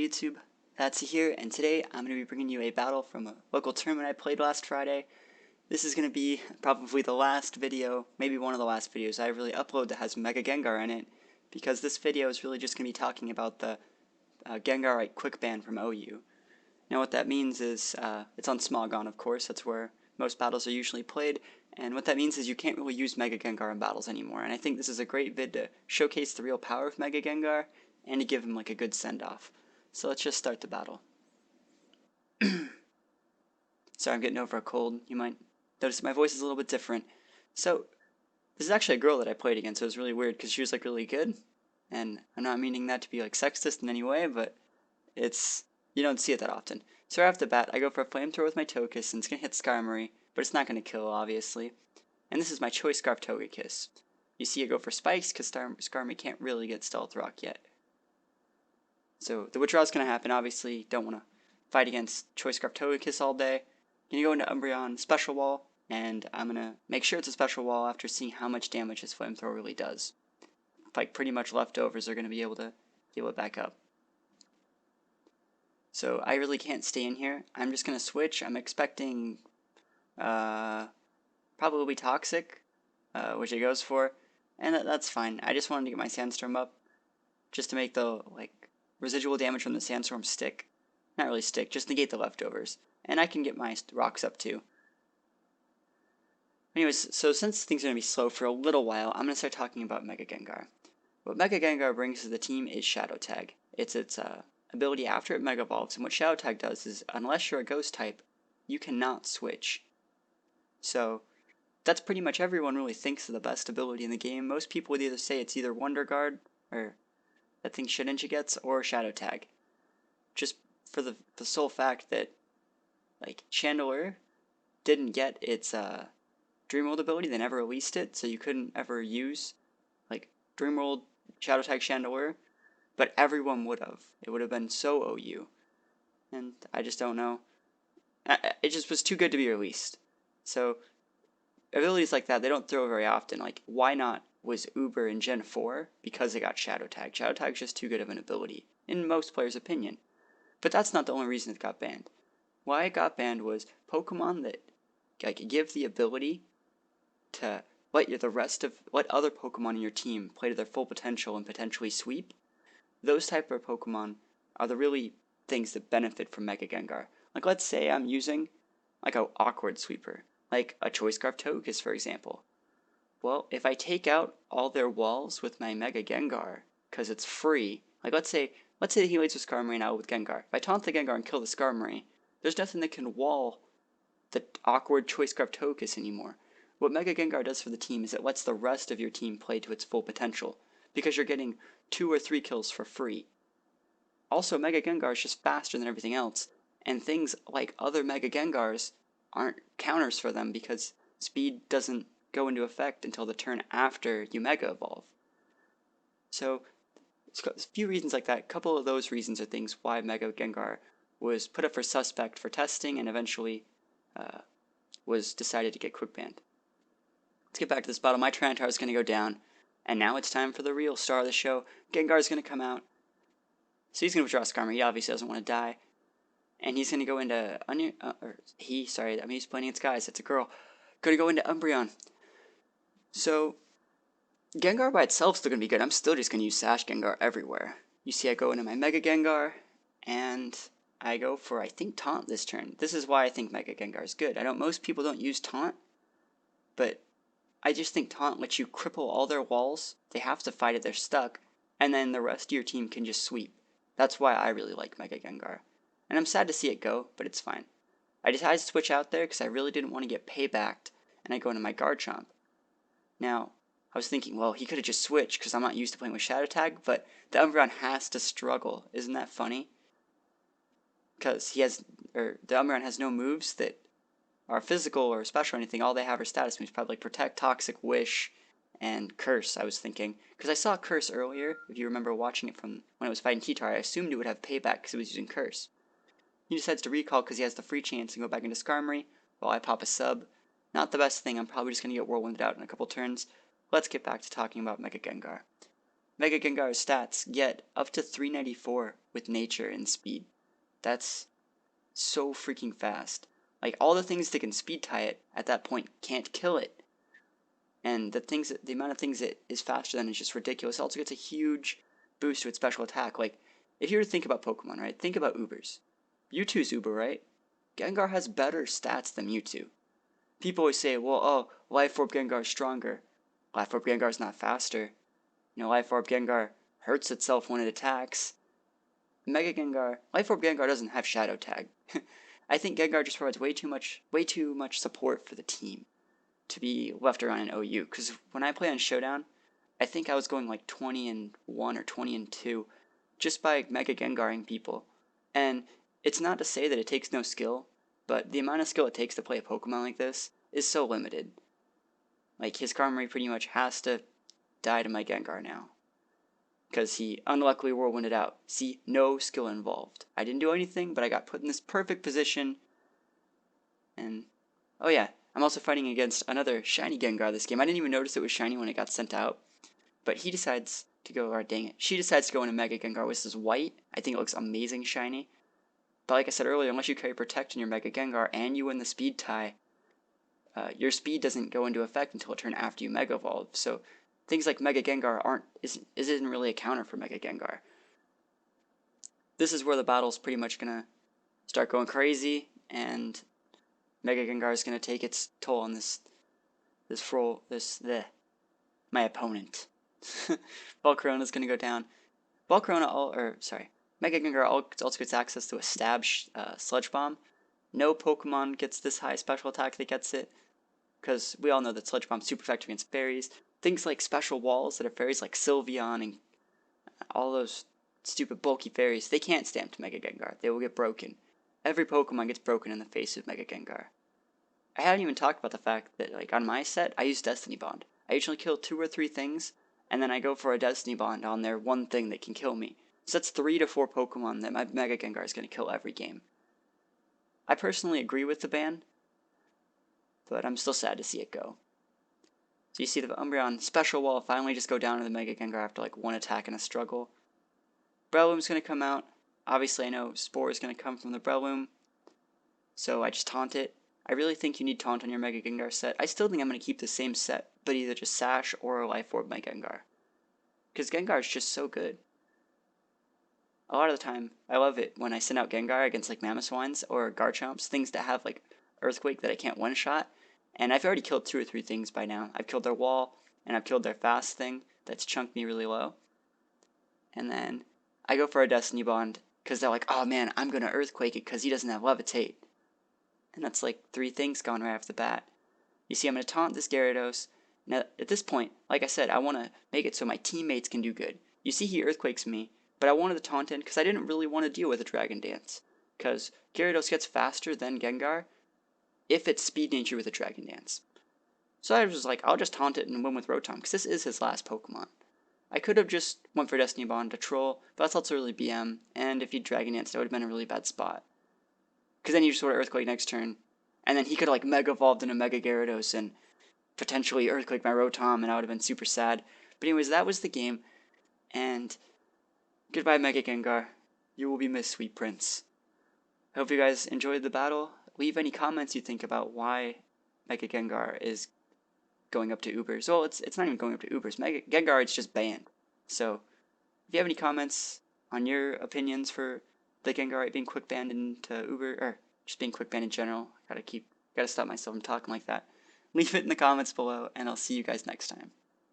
YouTube? That's here, and today I'm going to be bringing you a battle from a local tournament I played last Friday. This is going to be probably the last video, maybe one of the last videos I really upload that has Mega Gengar in it, because this video is really just going to be talking about the Gegarite quickban from OU. Now what that means is, it's on Smogon of course, that's where most battles are usually played, and what that means is you can't really use Mega Gengar in battles anymore, and I think this is a great vid to showcase the real power of Mega Gengar, and to give him like a good send-off. So let's just start the battle. Sorry, I'm getting over a cold. You might notice my voice is a little bit different. So, this is actually a girl that I played against, so it was really weird because she was like really good. And I'm not meaning that to be like sexist in any way, but you don't see it that often. So right off the bat, I go for a flamethrower with my Togekiss, and it's going to hit Skarmory, but it's not going to kill, obviously. And this is my Choice Scarf Togekiss. You see I go for Spikes because Skarmory can't really get Stealth Rock yet. So the withdrawal is going to happen, obviously. Don't want to fight against Choice Scarf Togekiss all day. Going to go into Umbreon Special Wall, and I'm going to make sure it's a Special Wall after seeing how much damage his Flamethrower really does. Like pretty much leftovers are going to be able to heal it back up. So I really can't stay in here. I'm just going to switch. I'm expecting probably Toxic, which it goes for, and that's fine. I just wanted to get my Sandstorm up just to make the residual damage from the Sandstorm stick. Not really stick, just negate the leftovers. And I can get my rocks up too. Anyways, so since things are going to be slow for a little while, I'm going to start talking about Mega Gengar. What Mega Gengar brings to the team is Shadow Tag. It's its ability after it Mega Evolves, and what Shadow Tag does is, unless you're a Ghost type, you cannot switch. So, that's pretty much everyone really thinks of the best ability in the game. Most people would either say it's either Wonder Guard, or that thing Shedinja gets, or Shadow Tag. Just for the sole fact that, Chandelure didn't get its Dreamworld ability, they never released it, so you couldn't ever use, Dreamworld Shadow Tag Chandelure, but everyone would have. It would have been so OU. And I just don't know. It just was too good to be released. So, abilities like that, they don't throw very often. Why not was Uber in Gen 4? Because they got Shadow Tag. Shadow Tag's just too good of an ability, in most players' opinion. But that's not the only reason it got banned. Why it got banned was Pokemon that give the ability to let other Pokemon in your team play to their full potential and potentially sweep. Those type of Pokemon are the really things that benefit from Mega Gengar. Let's say I'm using a awkward sweeper, like a Choice Scarf Togekiss, for example. Well, if I take out all their walls with my Mega Gengar, because it's free, let's say he leads with Skarmory now with Gengar. If I taunt the Gengar and kill the Skarmory, there's nothing that can wall the awkward Choice Scarf Togekiss anymore. What Mega Gengar does for the team is it lets the rest of your team play to its full potential, because you're getting 2 or 3 kills for free. Also, Mega Gengar is just faster than everything else, and things like other Mega Gengars aren't counters for them because speed doesn't go into effect until the turn after you Mega Evolve. So, a few reasons like that. A couple of those reasons are things why Mega Gengar was put up for suspect for testing and eventually was decided to get quick banned. Let's get back to this battle. My Tyranitar is going to go down, and now it's time for the real star of the show. Gengar is going to come out. So he's going to withdraw Skarmory. He obviously doesn't want to die. And he's going to go into he's playing against guys. It's a girl. Going to go into Umbreon. So Gengar by itself is still going to be good. I'm still just going to use Sash Gengar everywhere. You see I go into my Mega Gengar, and I go for, I think, Taunt this turn. This is why I think Mega Gengar is good. Most people don't use Taunt, but I just think Taunt lets you cripple all their walls. They have to fight it, they're stuck, and then the rest of your team can just sweep. That's why I really like Mega Gengar. And I'm sad to see it go, but it's fine. I decided to switch out there because I really didn't want to get paybacked, and I go into my Garchomp. Now, I was thinking, well, he could have just switched because I'm not used to playing with Shadow Tag, but the Umbreon has to struggle. Isn't that funny? Because the Umbreon has no moves that are physical or special or anything. All they have are status moves, probably Protect, Toxic, Wish, and Curse, I was thinking. Because I saw Curse earlier, if you remember watching it from when I was fighting T-Tar, I assumed it would have payback because it was using Curse. He decides to recall because he has the free chance to go back into Skarmory while I pop a sub. Not the best thing, I'm probably just going to get Whirlwinded out in a couple turns. Let's get back to talking about Mega Gengar. Mega Gengar's stats get up to 394 with nature and speed. That's so freaking fast. Like, all the things that can speed tie it at that point can't kill it. And the amount of things it is faster than is just ridiculous. It also gets a huge boost to its special attack. Like, if you were to think about Pokemon, right? Think about Ubers. Mewtwo's Uber, right? Gengar has better stats than Mewtwo. People always say, well, oh, Life Orb Gengar's stronger. Life Orb Gengar's not faster. Life Orb Gengar hurts itself when it attacks. Mega Gengar, Life Orb Gengar doesn't have Shadow Tag. I think Gengar just provides way too much support for the team to be left around in OU. Because when I play on Showdown, I think I was going like 20-1 or 20-2 just by Mega Gengaring people. And it's not to say that it takes no skill, but the amount of skill it takes to play a Pokemon like this is so limited. Like, his Karmari pretty much has to die to my Gengar now, because he unluckily whirlwinded out. See, no skill involved. I didn't do anything, but I got put in this perfect position. And, oh yeah, I'm also fighting against another shiny Gengar this game. I didn't even notice it was shiny when it got sent out. But he decides to go, or dang it, she decides to go into Mega Gengar, which is white. I think it looks amazing shiny. But like I said earlier, unless you carry Protect in your Mega Gengar and you win the speed tie, your speed doesn't go into effect until a turn after you Mega Evolve. So things like Mega Gengar isn't really a counter for Mega Gengar. This is where the battle's pretty much gonna start going crazy, and Mega Gengar is gonna take its toll on my opponent. Volcarona's gonna go down. Mega Gengar also gets access to a Stab Sludge Bomb. No Pokemon gets this high special attack that gets it, because we all know that Sludge Bomb's super effective against fairies. Things like special walls that are fairies like Sylveon and all those stupid bulky fairies, they can't stand to Mega Gengar. They will get broken. Every Pokemon gets broken in the face of Mega Gengar. I haven't even talked about the fact that, like, on my set, I use Destiny Bond. I usually kill 2 or 3 things, and then I go for a Destiny Bond on their one thing that can kill me. So that's 3 to 4 Pokemon that my Mega Gengar is going to kill every game. I personally agree with the ban, but I'm still sad to see it go. So you see the Umbreon Special Wall finally just go down to the Mega Gengar after like 1 attack and a struggle. Breloom's going to come out. Obviously I know Spore is going to come from the Breloom, so I just taunt it. I really think you need Taunt on your Mega Gengar set. I still think I'm going to keep the same set, but either just Sash or Life Orb my Gengar. Because Gengar is just so good. A lot of the time, I love it when I send out Gengar against like Mamoswines or Garchomps, things that have like Earthquake that I can't one-shot. And I've already killed 2 or 3 things by now. I've killed their wall, and I've killed their fast thing that's chunked me really low. And then I go for a Destiny Bond, because they're like, oh man, I'm going to Earthquake it because he doesn't have Levitate. And that's like 3 things gone right off the bat. You see, I'm going to taunt this Gyarados. Now, at this point, like I said, I want to make it so my teammates can do good. You see he Earthquakes me, but I wanted the taunt in because I didn't really want to deal with a Dragon Dance. Because Gyarados gets faster than Gengar if it's Speed Nature with a Dragon Dance. So I was like, I'll just taunt it and win with Rotom, because this is his last Pokemon. I could have just went for Destiny Bond to troll, but that's also really BM, and if he Dragon Danced, that would have been a really bad spot. Because then you just sort of Earthquake next turn, and then he could have like Mega Evolved into Mega Gyarados and potentially Earthquake my Rotom, and I would have been super sad. But anyways, that was the game, and goodbye Mega Gengar. You will be missed, sweet prince. I hope you guys enjoyed the battle. Leave any comments you think about why Mega Gengar is going up to Ubers. Well, it's not even going up to Ubers. Mega Gengar is just banned. So, if you have any comments on your opinions for the Gengarite being quick banned into Uber, or just being quick banned in general, gotta stop myself from talking like that. Leave it in the comments below, and I'll see you guys next time.